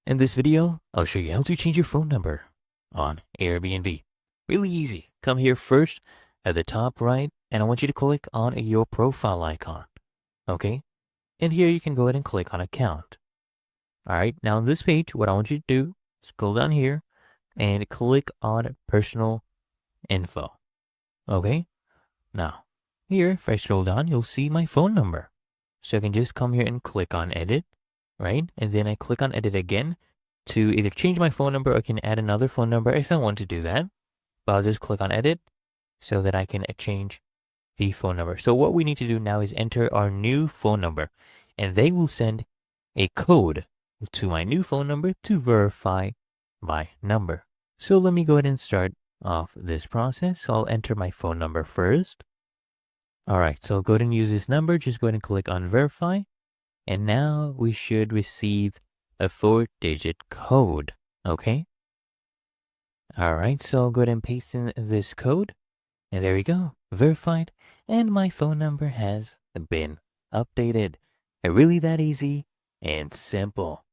In this video, I'll show you how to change your phone number on Airbnb. Really easy. Come here first at the top right, and I want you to click on your profile icon. Okay? And here you can go ahead and click on account. All right, now on this page, what I want you to do, scroll down here and click on personal info. Okay? Now, here, if I scroll down, you'll see my phone number. So I can just come here and click on edit, right? And then I click on edit again to either change my phone number or I can add another phone number if I want to do that. But I'll just click on edit so that I can change the phone number. So what we need to do now is enter our new phone number, and they will send a code to my new phone number to verify my number. So let me go ahead and start off this process. So I'll enter my phone number first. All right, so I'll go ahead and use this number. Just go ahead and click on verify. And now we should receive a 4-digit code. Okay. All right, so I'll go ahead and paste in this code. And there we go, verified. And my phone number has been updated. Really that easy and simple.